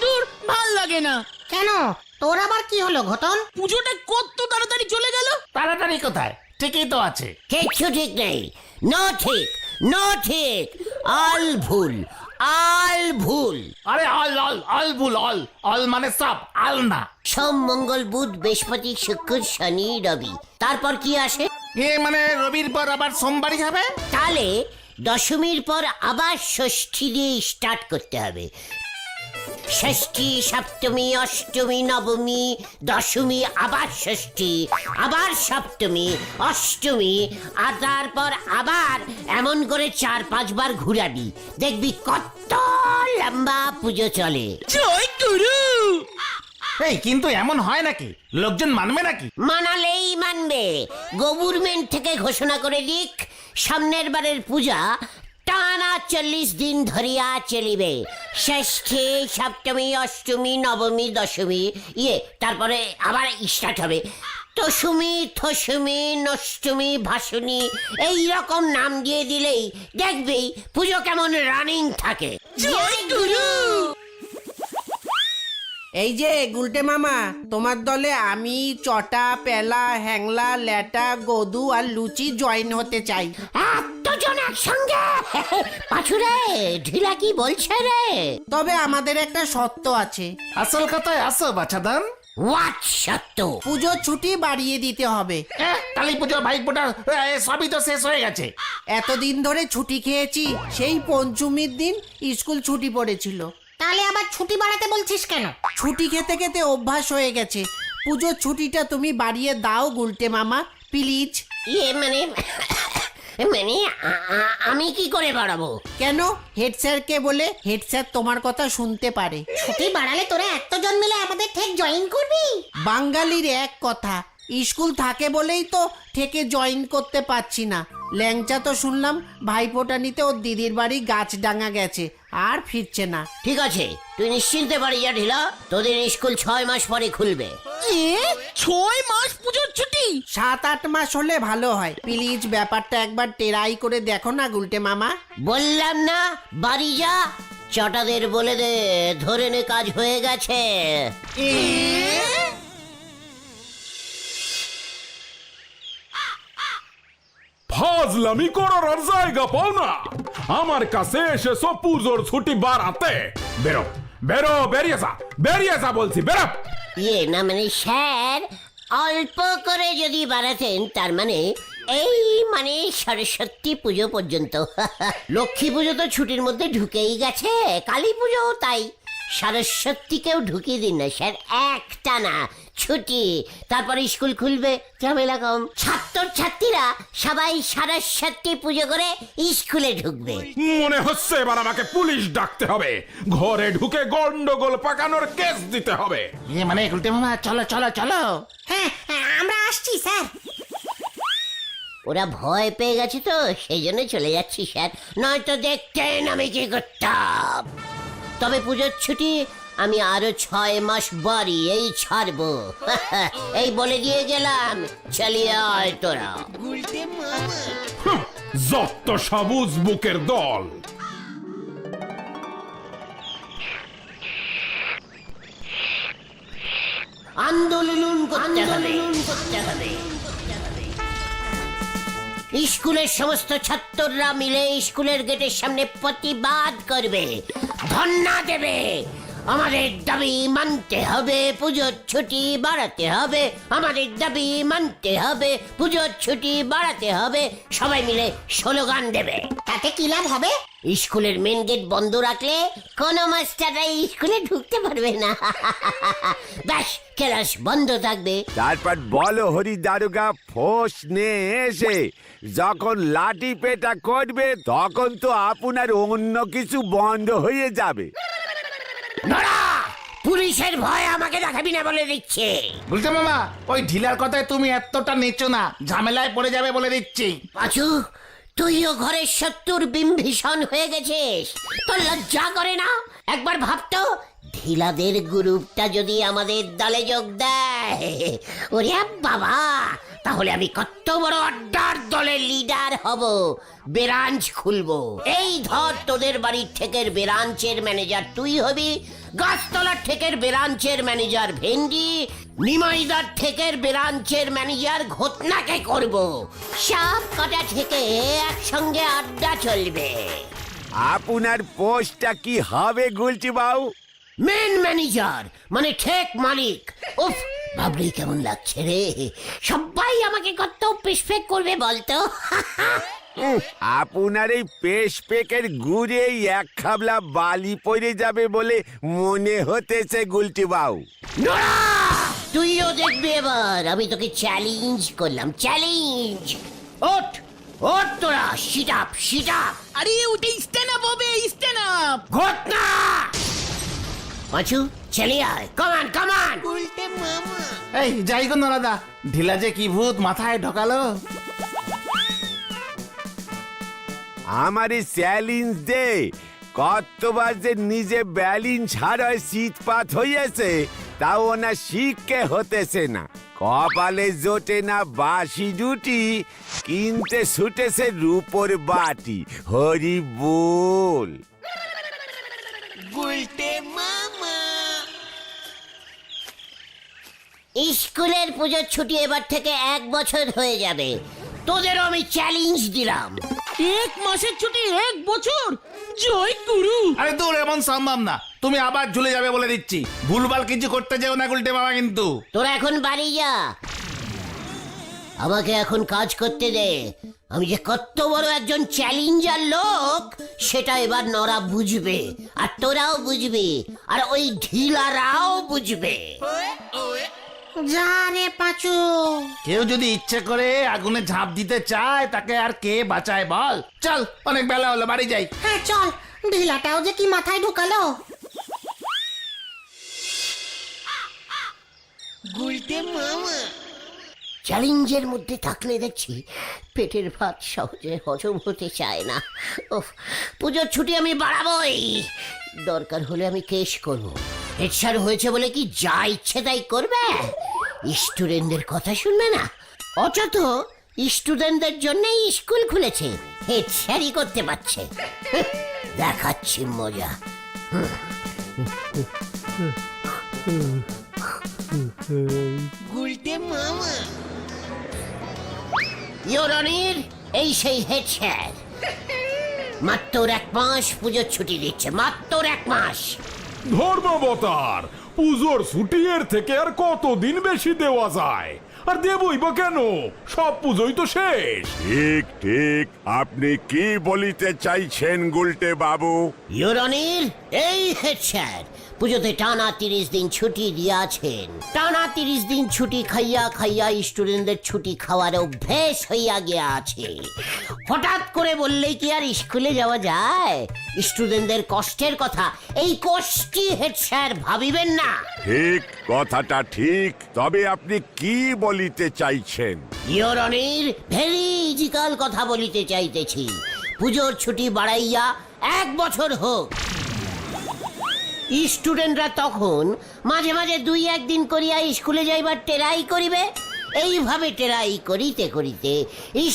দূর, ভাল লাগে না। কেন, তোর আবার কি হলো ঘটন? পুজোটা কত তাড়াতাড়ি চলে গেল। তাড়াতাড়ি কোথায়, ঠিকই তো আছে। কিচ্ছু ঠিক নেই। নো ঠিক, নো ঠিক, অল ভুল, অল ভুল। আরে অল অল অল ভুল, অল অল মানে সব, আল না। সোম মঙ্গল বুধ বৃহস্পতি শুক্র শনি রবি, তারপর কি আসে? মানে রবির পর আবার সোমবারই হবে। তাহলে দশমীর পর আবার ষষ্ঠী দিয়ে স্টার্ট করতে হবে। ষষ্ঠী, সপ্তমী, অষ্টমী, নবমী, দশমী, আবার ষষ্ঠী, আবার সপ্তমী, অষ্টমী, আর তারপর আবার এমন করে 4-5 বার ঘুরাবি, দেখবি কত লম্বা পুজো চলে। জয় গুরু। এই কিন্তু এমন হয় নাকি? লোকজন মানবে নাকি? মানালেই মানবে। গভর্নমেন্ট থেকে ঘোষণা করে দিক সামনের বারের পূজা টানা 40 দিন ধরিয়া চলিবে। ষষ্ঠী, সপ্তমী, অষ্টমী, নবমী, দশমী, তারপরে আবার স্টার্ট হবে দশমী, থসমী, নষ্টমী, ভাসনী, এই রকম নাম দিয়ে দিলেই দেখবি পুজো কেমন রানিং থাকে। জয় গুরু। এই যে গুলটে মামা, তোমার দলে আমি চটা, পেলা, হ্যাংলা, ল্যাটা, গদু আর লুচি জয়েন হতে চাই। এতজন একসঙ্গে? পাছুরে ঢিলা কি বলছে রে? তবে আমাদের একটা শর্ত আছে। আসল কথায় আসো বাছাদান। হোয়াট সত্য? পুজোর ছুটি বাড়িয়ে দিতে হবে। কালী পুজো, ভাই ফোটা, সবই তো শেষ হয়ে গেছে। এতদিন ধরে ছুটি খেয়েছি, সেই পঞ্চমীর দিন স্কুল ছুটি পড়েছিল। তাহলে আবার ছুটি বাড়াতে বলছিস কেন? ছুটি খেতে খেতে অভ্যাস হয়ে গেছে। পুজোর ছুটিটা তুমি বাড়িয়ে দাও গুলটে মামা, প্লিজ। মানে মানে আমি কি করে বাড়াবো? কেন? হেড স্যারকে বলে, হেড স্যার তোমার কথা শুনতে পারে। ছুটি বাড়ালে তোরা এতজন মিলে আমাদের ঠিক জয়েন করবি? বাঙালির এক কথা, স্কুল থাকে বলেই তো থেকে জয়েন করতে পারছি না। ল্যাংচা তো শুনলাম ভাইফোঁটা নিতে ওর দিদির বাড়ি গাছডাঙ্গা গেছে, আর ফিরছে না। ঠিক আছে, তুই নিশ্চিন্তে বাড়ি যা ঢিলা, তোদের স্কুল 6 মাস পরে খুলবে। 6 মাস পুজোর ছুটি? 7-8 মাস হলে ভালো হয়। প্লিজ ব্যাপারটা একবার টেরাই করে দেখো না গুলটে মামা। বললাম না বাড়ি যা, চটাদের বলে দে ধরে নে কাজ হয়ে গেছে। ফাজলামি করার আর জায়গা পাও না। আমার কাছে এসেছো পুজোর ছুটি বাড়াতে। বেরো বেরো, বেরিয়ে যা বলছি, বেরো। না মানে স্যার, অল্প করে যদি বাড়াতেন, তার মানে এই মানে সরস্বতী পুজো পর্যন্ত। লক্ষ্মী পুজো তো ছুটির মধ্যে ঢুকেই গেছে, কালী পুজো তাই। সরস্বতীকেও ঢুকিয়ে দিন না স্যার, একটানা ছুটি, তারপরে স্কুল খুলবে, ঝামেলা কম। ছাত্রছাত্রীরা সবাই সরস্বতী পুজো করে স্কুলে ঢুকবে। মনে হচ্ছে এবার আমাকে পুলিশ ডাকতে হবে, ঘরে ঢুকে গন্ডগোল পাকানোর কেস দিতে হবে। মানে উল্টে মামা, চলো চলো চলো। হ্যাঁ, আমরা আসছি স্যার। ওরা ভয় পেয়ে গেছে তো, সেই জন্য চলে যাচ্ছি স্যার, নয়তো দেখতেন আমি কি করতাম। তবে পুজোর ছুটি আমি আরো 6 মাস বাড়িয়েই ছাড়বো। এই বলে দিয়ে গেলাম, চালিয়ে আয় তোরা। যত সবুজ বুকের দল। আন্দোলন করতে হবে। স্কুলের সমস্ত ছাত্ররা মিলে স্কুলের গেটের সামনে প্রতিবাদ করবে, ধর্ণা দেবে। আমাদের দাবি মানতে হবে, পুজোর ছুটি বাড়াতে হবে। আমাদের দাবি মানতে হবে, পুজোর ছুটি বাড়াতে হবে। সবাই মিলে স্লোগান দেবে। তাতে কি লাভ হবে? স্কুলের মেন গেট বন্ধ রাখলে কোনো মাস্টাররা স্কুলে ঢুকতে পারবে না। ব্যাস, ক্লাস বন্ধ থাকবে। তারপর বলো হরি দারোগা ফোঁস নিয়ে এসে যখন লাঠি পেটা করবে, তখন তো আপনার অন্য কিছু বন্ধ হয়ে যাবে। নড়া, পুলিশের ভয় আমাকে দেখাবি না বলে দিচ্ছে। উল্টে মামা, ওই ঢিলার কথায় তুমি এতটা নেচো না, ঝামেলায় পড়ে যাবে বলে দিচ্ছি। পাঁচু, তুইও ঘরের শত্রুর বিম্ভীষণ হয়ে গেছিস, তোর লজ্জা করে না? একবার ভাবতো ঢিলাদের গ্রুপটা যদি আমাদের দলে যোগ দেয়, ওরে বাবা, তাহলে আমি কত বড় আড্ডার দলের লিডার হব। বেরাঞ্চ খুলবো। এই ধর, তোদের বাড়ির থেকের বেরাঞ্চের ম্যানেজার তুই হবি, গাছতলার থেকের বেরাঞ্চের ম্যানেজার ভেন্ডি, নিমাইদার থেকের বেরাঞ্চের ম্যানেজার ঘটনাকে করব। সব কটা থেকে একসঙ্গে আড্ডা চলবে। আপনার পোস্টটা কি হবে গুলটি বাবু? মেন ম্যানেজার, মানে ঠেক মালিক। উফ, ভাবলেই কেমন লাগছে রে। সবাই আমাকে কত পেশপেক করবে বলতো। আপনার এই পেকের ঘুরে এক খাবলা বালি পড়ে যাবে বলে মনে হতেছে গুলটি বাবু। নোরা, তুইও দেখবি এবার। আমি তোকে চ্যালেঞ্জ করলাম, চ্যালেঞ্জ। ওঠ ওঠ তোরা, সিট আপ সিট আপ। আরে ওটা স্ট্যান্ড আপ হবে, স্ট্যান্ড আপ। ঘটনা পাঁচু, চলে আয়, কমান কমান। এই যাই গো নরাদা, ঢিলা যে কি ভূত মাথায় ঢোকালো। আমার এই চ্যালেঞ্জ দে, কতবার যে নিজে ব্যালেন্স হারায় শীতপাত হইয়াছে, তাও না শিখকে হতেছে না। কপালে জোটে না বাসি জুটি, কিনতে ছুটেছে রূপোর বাটি। হরি বল। স্কুলের পুজোর ছুটি এবার থেকে 1 বছর হয়ে যাবে। তোদেরও আমি চ্যালেঞ্জ দিলাম। 1 মাসের ছুটি 1 বছর? জয় গুরু। আরে দূর, এমন সম্ভব না। তুমি আবার ঝুলে যাবে বলে দিচ্ছি। ভুলভাল কিছু করতে যেও না গুলটে বাবা কিন্তু। তোরা এখন বাড়ি যা, আমাকে এখন কাজ করতে দে। আমি যে কত বড় একজন চ্যালেঞ্জার লোক সেটা এবার নরা বুঝবে, আর তোরাও বুঝবি, আর ওই ঢিলারাও বুঝবে। যা রে পাঁচু। কেউ যদি ইচ্ছে করে আগুনে ঝাঁপ দিতে চায়, তাকে আর কে বাঁচায় বল? চল, অনেক বেলা হলো, বাড়ি যাই। হ্যাঁ চল, ঢিলাটাও যে কি মাথায় ঢুকালো। চ্যালেঞ্জের মধ্যে থাকলে দেখছি পেটের ভাত সহজে হজম হতে চায় না। ওহ, পুজোর ছুটি আমি বাড়াবই। দরকার হলে আমি কেস করব। হেড স্যার হয়েছে বলে কি যা ইচ্ছে তাই করবে? স্টুডেন্টদের কথা শুনবে না। অযথ স্টুডেন্টদের জন্যই স্কুল খুলেছে, হেড স্যারই করতে পারছে। দেখাচ্ছি মজা। ইউরনির এই সেই হেড স্যার। মাত্র 1 মাস পুজোর ছুটি দিচ্ছে, মাত্র 1 মাস। ধর্মাবতার, পুজোর ছুটি এর থেকে আর কতদিন বেশি দেওয়া যায়? আর দেবই বা কেন? সব পুজোই তো শেষ। ঠিক ঠিক, আপনি কি বলিতে চাইছেন গুলটে বাবু? ইউরনির এই হেড স্যার পুজোতে টানা 30 দিন ছুটি দিয়াছেন। টানা 30 দিন ছুটি খাইয়া খাইয়া স্টুডেন্টদের ছুটি খাওয়ার অভ্যেস হইয়া গিয়া আছে। হঠাৎ করে বললেই কি আর স্কুলে যাওয়া যায়? স্টুডেন্টদের কষ্টের কথা এই কষ্টি হেড স্যার ভাবিবেন না। ঠিক, কথাটা ঠিক। তবে আপনি কি বলিতে চাইছেন? ইউরনির ভেরি ইজিক্যাল কথা বলিতে চাইতেছি। পুজোর ছুটি বাড়াইয়া 1 বছর হোক। স্টুডেন্টরা তখন মাঝে মাঝে 2-1 দিন করিয়া স্কুলে যাইবার টেরাই করিবে। এইভাবে টেরাই করিতে করিতে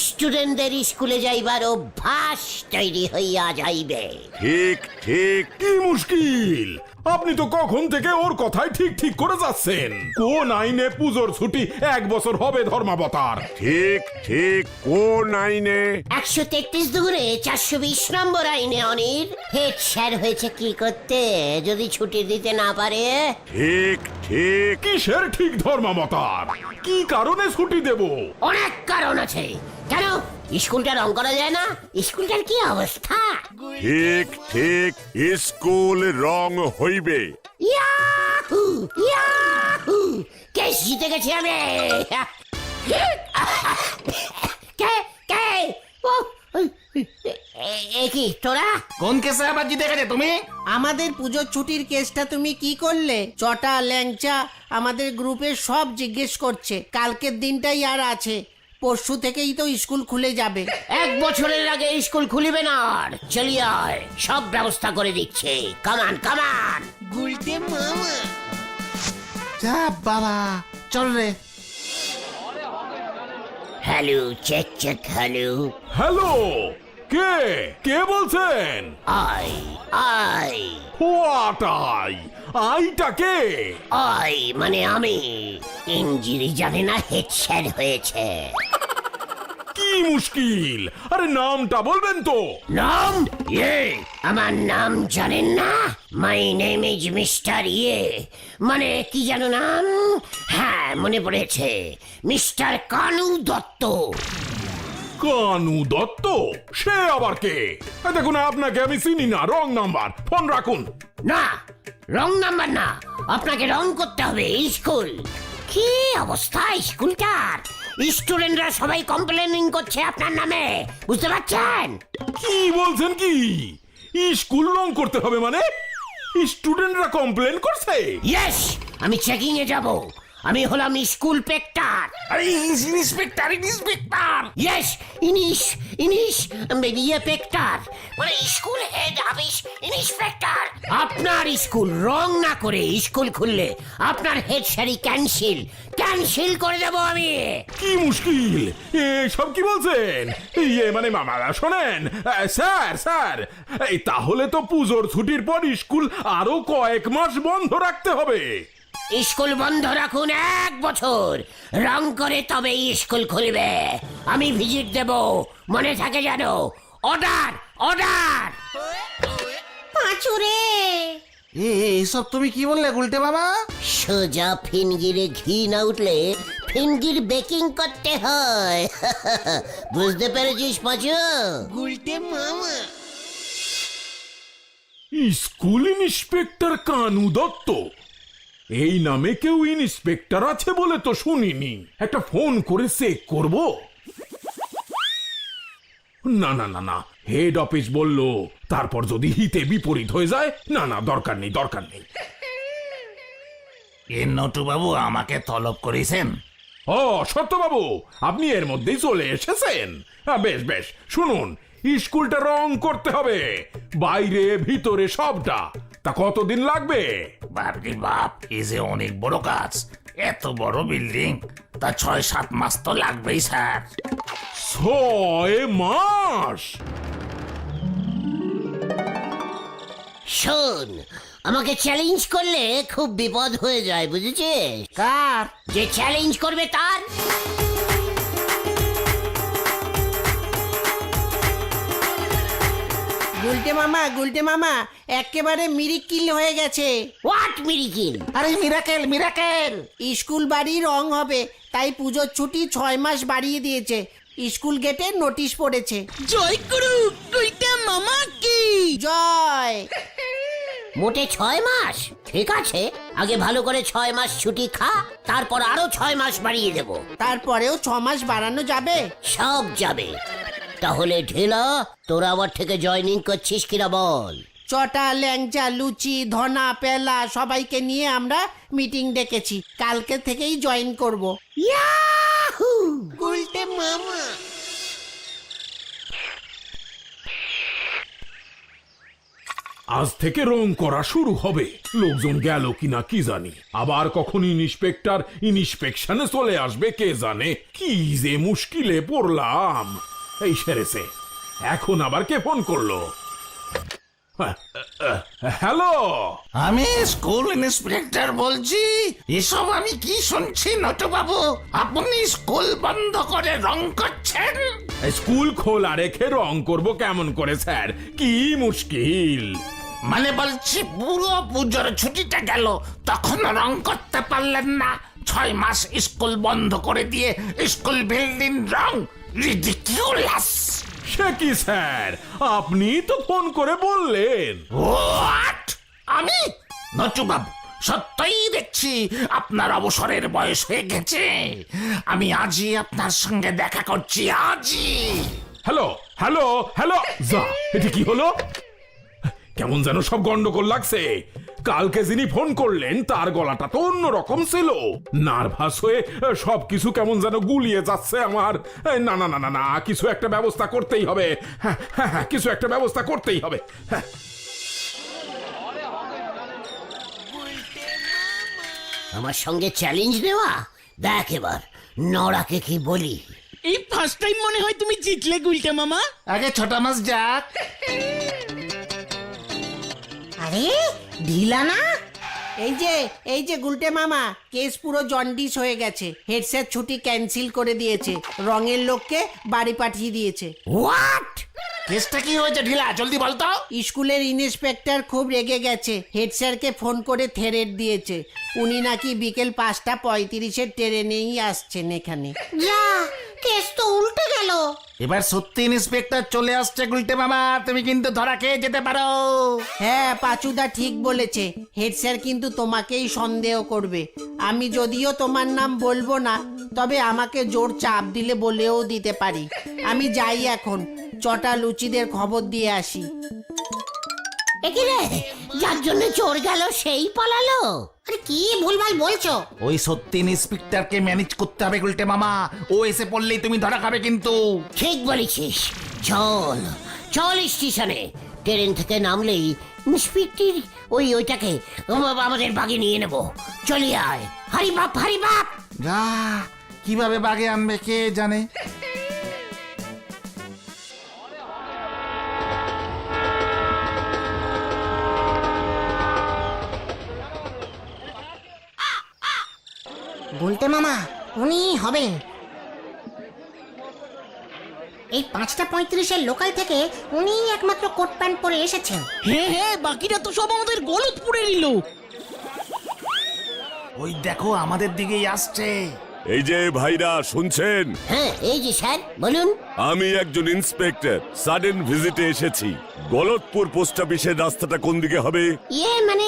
স্টুডেন্টদের স্কুলে যাইবার অভ্যাস তৈরি হইয়া যাইবে। ঠিক ঠিক। কি মুশকিল! আপনি তো কখন থেকে ওর কথাই ঠিক ঠিক করে যাচ্ছেন। কোন আইনে পুজোর ছুটি 1 বছর হবে ধর্মাবতার? ঠিক ঠিক, কোন আইনে? 133 দুগুণে 420 নম্বর আইনে অনির। হেড স্যার হয়েছে কি করতে যদি ছুটি দিতে না পারে? ঠিক ঠিক। কিসের ঠিক ধর্মাবতার? কি কারণে ছুটি দেব? অনেক কারণ আছে। কেন স্কুলটা রং করা যায় না? স্কুলটার কি অবস্থা? ঠিক ঠিক, স্কুল রং হইবে। ইয়াহু ইয়াহু, কেস জিতে গেছি আমি। কে কে ও কি তোরা? কোন কেসে আবার জিতে গেছে তুমি? আমাদের পুজোর ছুটির কেসটা তুমি কি করলে? চটা ল্যাংচা আমাদের গ্রুপে সব জিজ্ঞেস করছে। কালকের দিনটাই আর আছে, পরশু থেকেই তো স্কুল খুলে যাবে। 1 বছরের আগে স্কুল খুলিবে না। আর চলিয়ে আয়, সব ব্যবস্থা করে দিচ্ছে। কামান কামান। যা বাবা, চল রে। Hello, check check, hello. Hello, কে কে বলছেন? আই আই হোয়াট আইটা কে? আই মানে আমি। ইঞ্জিরি জানে না হেড স্যার হয়েছে। কি মুশকিল? আরে নামটা বলবেন তো। নাম? আমার নাম জানেন না? মাই নেম ইজ মিস্টার মানে কি জানো নাম? হ্যাঁ, মনে পড়েছে, মিস্টার কানু দত্ত। কানু দত্ত? সে আবার কে? দেখুন, আপনাকে আমি চিনি না, রং নাম্বার, ফোন রাখুন। না, রং নাম্বার না, আপনাকে রং করতে হবে স্কুল। কি অবস্থা স্কুলটার! স্টুডেন্টরা সবাই কমপ্লেনিং করছে আপনার নামে, বুঝতে পারছেন? কি বলছেন কি? স্কুল রং করতে হবে মানে? স্টুডেন্টরা কমপ্লেন করছে? ইয়েস, আমি চেকিং এ যাব। আমি হলাম স্কুল পেক্টার। আরে ইন্সপেক্টর, ইয়েস, পেক্টার মানে স্কুল হেড অফিস ইন্সপেক্টর। আপনার স্কুল রং না করে স্কুল খুললে আপনার হেড স্যারই ক্যান্সেল করে দেব আমি। কি মুশকিল? সব কি বলছেন? মানে মামা শোনেন, স্যার তাহলে তো পুজোর ছুটির পর স্কুল আরো কয়েক মাস বন্ধ রাখতে হবে। স্কুল বন্ধ রাখুন 1 বছর, রং করে তবে স্কুল খুলবে। আমি ভিজিট দেব, মনে থাকে জানো? Order order. পাঁচুরে এসব তুমি কি বললে গুলটে বাবা? সোজা ফিনগিরে ঘি না উঠলে ফিনগির বেকিং করতে হয়। বুঝতে পেরেছিস পাঁচু? School inspector Kanu Dutta? এই নামে কেউ ইন্সপেক্টর আছে বলে তো শুনিনি। একটা ফোন করে চেক করব। না না না না, হেড অফিস বলল, তারপর যদি হিতে বিপরীত হয়ে যায়। না না, দরকার নেই। এ নটু বাবু আমাকে তলব করেছেন? ও সত্যবাবু, আপনি এর মধ্যেই চলে এসেছেন। বেশ শুনুন, স্কুলটা রং করতে হবে, বাইরে ভিতরে সবটা। তা কতদিন লাগবে? বাপরে বাপ, এ যে অনেক বড় কাজ। এত বড় বিল্ডিং, তা 6-7 মাস তো লাগবেই স্যার। 6 মাস? শোন, আমাকে চ্যালেঞ্জ করলে খুব বিপদ হয়ে যায়, বুঝেছিস? কার? যে চ্যালেঞ্জ করবে তার। গুলটে মামা একেবারে মিরিকিল হয়ে গেছে। হোয়াট মিরিকিল? আরে মিরাকেল। স্কুল বাড়ি রং হবে, তাই পুজোর ছুটি 6 মাস বাড়িয়ে দিয়েছে। স্কুল গেটে নোটিশ পড়েছে। জয় গুরু গুলটে মামা কি জয়। মোটে 6 মাস? ঠিক আছে, আগে ভালো করে 6 মাস ছুটি খা, তারপর আরো 6 মাস বাড়িয়ে দেব। তারপরেও 6 মাস বাড়ানো যাবে? সব যাবে। তাহলে ঢেলা, তোরা আমার থেকে জয়েনিং করছিস কিনা বল? চটা, ল্যাংচা, লুচি, ধনা, পেলা সবাইকে নিয়ে আমরা মিটিং ডেকেছি। কালকে থেকেই জয়েন করব। ইয়াহু! গুলটে মামা। আজ থেকে রং করা শুরু হবে। লোকজন গেল কিনা কি জানি, আবার কখন ইন্সপেকশনে চলে আসবে কে জানে। কি যে মুশকিলে পড়লাম। এই সেরেছে, এখন আবার কে ফোন করলো? হ্যালো, আমি স্কুল ইন্সপেক্টর বলছি। এসব আমি কি শুনছি নটু বাবু? আপনি স্কুল বন্ধ করে রং করছেন? স্কুল খোলা রেখে রং করব কেমন করে স্যার? কি মুশকিল। মানে বলছি, পুরো পুজোর ছুটিটা গেল, তখন রং করতে পারলেন না? 6 মাস স্কুল বন্ধ করে দিয়ে স্কুল বিল্ডিং রং? রিডিকিউলাস। সে কি স্যার, আপনি তো ফোন করে বললেন। হোয়াট? আমি? নটু বাবু, সত্যই দেখছি আপনার অবসরের বয়স হয়ে গেছে। আমি আজই আপনার সঙ্গে দেখা করছি, আজই। হ্যালো, যা, এটা কি হলো? কেমন যেন সব গন্ডগোল লাগছে। কালকে যিনি ফোন করলেন তার গলাটা তো অন্যরকম ছিল, নার্ভাস হয়ে সবকিছু কেমন যেন গুলিয়ে যাচ্ছে আমার। না না না না না, কিছু একটা ব্যবস্থা করতেই হবে। হ্যাঁ হ্যাঁ হ্যাঁ, কিছু একটা ব্যবস্থা করতেই হবে। হ্যাঁ, আমার সঙ্গে চ্যালেঞ্জ নেওয়া? দেখ এবার নড়াকে কি বলি। এই ফার্স্ট টাইম মনে হয় তুমি জিতলে গুলটে মামা। আগে ছোট মাছ যাক। আরে ঢিলা না? এই যে গুলটে মামা, কেস পুরো জন্ডিস হয়ে গেছে। হেড স্যার ছুটি ক্যান্সেল করে দিয়েছে, রঙের লোককে বাড়ি পাঠিয়ে দিয়েছে। হোয়াট? কেসটা কি হয়েছে ঢিলা, জলদি বলতো। স্কুলের ইন্সপেক্টর খুব রেগে গেছে, হেড স্যারকে ফোন করে থ্রেট দিয়েছে। উনি নাকি বিকেল 5:35 ট্রেনেই আসছেন এখানে। যা, কেস তো উল্টে গেল। এবার সত্যি ইন্সপেক্টর চলে আসছে গুলটে মামা, তুমি কিন্তু ধরা খেয়ে যেতে পারো। হ্যাঁ, পাচুদা ঠিক বলেছে। হেড স্যার কিন্তু তোমাকেই সন্দেহ করবে। আমি যদিও তোমার নাম বলবো না, তবে আমাকে জোর চাপ দিলে বলেও দিতে পারি। আমি যাই এখন, চটা লুচিদের খবর দিয়ে আসি। একি রে, যার জন্য চোর গেল সেই পালালো? আরে কি ভুলভাল বলছো? ওই সত্যি ইন্সপেক্টরকে ম্যানেজ করতে হবে গুলটে মামা, ও এসে পড়লেই তুমি ধরা খাবে কিন্তু। ঠিক বলেছিস, চল চল স্টেশনে। ট্রেন থেকে নামলেই ইন্সপেক্টর ওইটাকে আমাদের বাগে নিয়ে নেব। চলি আয়, হারি বাপ হারি বাপ। যা, কিভাবে বাগে আনবে কে জানে। গুলটে মামা উনি হবেন। এই 5:35 লোকাল থেকে উনি একমাত্র কোট প্যান্ট পরে এসেছেন। হ্যাঁ হ্যাঁ, বাকিরা তো সব আমাদের গলতপুরেরই লোক। ওই দেখো আমাদের দিকেই আসছে। এই যে ভাইরা শুনছেন, হ্যাঁ এই যে স্যার বলুন। আমি একজন ইন্সপেক্টর, সাডেন ভিজিটে এসেছি। গলতপুর পোস্ট অফিসের রাস্তাটা কোন দিকে হবে? মানে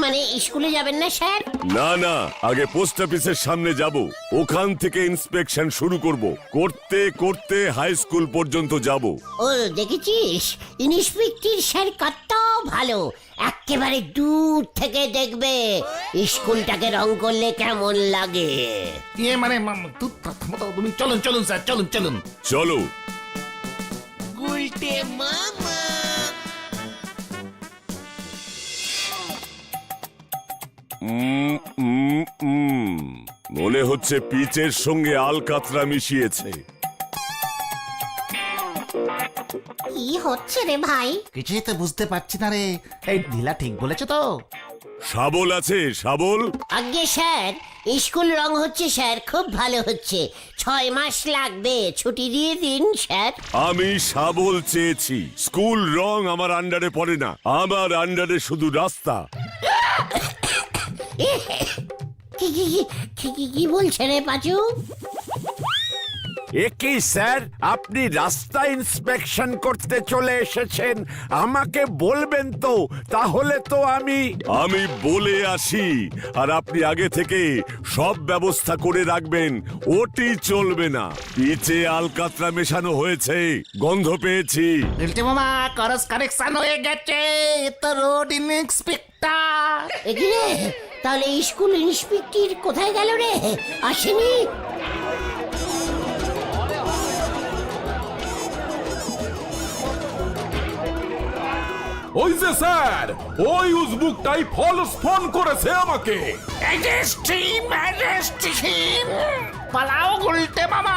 মানে স্কুলে যাবেন না স্যার? না না, আগে পোস্ট অফিসের সামনে যাব, ওখান থেকে ইন্সপেকশন শুরু করব, করতে করতে হাই স্কুল পর্যন্ত যাব। ও দেখেছিস, ইন্সপেক্টর স্যার কত ভালো, একেবারে দূর থেকে দেখবে স্কুলটাকে রং করলে কেমন লাগে। মানে তুমি চলুন চলুন স্যার, চলুন চলুন চলো। মনে হচ্ছে পিচের সঙ্গে আলকাতরা মিশিয়েছে। কি হচ্ছে রে ভাই? কিছুই তো বুঝতে পারছি না রে। এই ঢিলা ঠিক বলেছে তো? শাবল আছে, শাবল? আজ্ঞে স্যার, স্কুল রং হচ্ছে স্যার, খুব ভালো হচ্ছে। 6 মাস লাগবে, ছুটি দিয়ে দিন স্যার। আমি শাবল চেয়েছি, স্কুল রং আমার আন্ডারে পড়ে না, আমার আন্ডারে শুধু রাস্তা। কি বলছে রে পাচু? একই স্যার, আপনি রাস্তা ইন্সপেকশন করতে চলে এসেছেন, আমাকে বলবেন তো, তাহলে তো আমি বলে আসি, আর আপনি আগে থেকে সব ব্যবস্থা করে রাখবেন। ওটি চলবে না, পিচে আলকাতরা মেশানো হয়েছে, গন্ধ পেয়েছি। গুলটে মামা, করস কারেকশন হয়ে গেছে, তো রোড ইন্সপেক্টর। একি রে, তাহলে স্কুল ইন্সপেক্টর কোথায় গেল রে? আসেনি? ওই যে স্যার, ওই উজবুকটাই ফলস ফোন করেছে আমাকে। পালাও গুলটে মামা।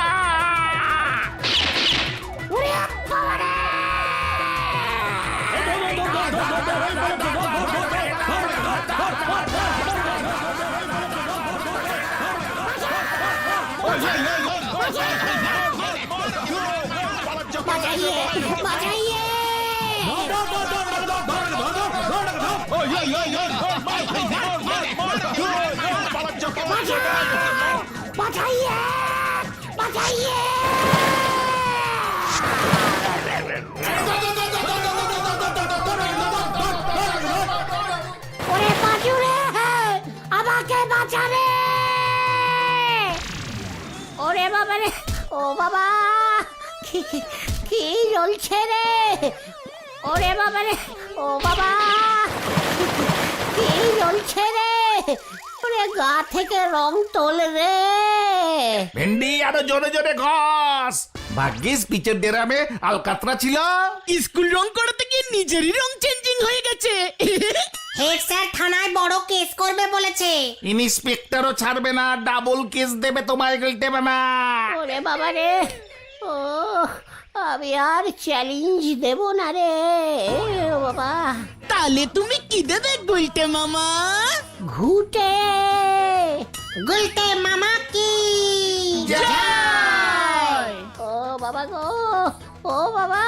ওরে পাচু রে, আমাকে বাঁচা রে! ওরে বাবা রে, ও বাবা, কি জ্বলছে রে! ওরে বাবা রে, ও বাবা! কি জ্বলছে রে? ওরে গা থেকে রং তোল রে। ভেন্ডি আরো জোরে জোরে ঘষ। ভাগ্যিস পিচের ডেরামে আলকাতরা ছিল। স্কুল রং করাতে গিয়ে নিজেরই রং চেঞ্জিং হয়ে গেছে। হেড স্যার থানায় বড় কেস করবে বলেছে। ইন্সপেক্টরও ছাড়বে না, ডাবল কেস দেবে তোমায় গেলতে না। ওরে বাবা রে, ও আমি আর চ্যালেঞ্জ দেব না রে। ও বাবা, তাহলে তুমি কি দেবে গুলটে মামা? ঘুটে গুলটে মামা কি ও বাবা গো, ও বাবা।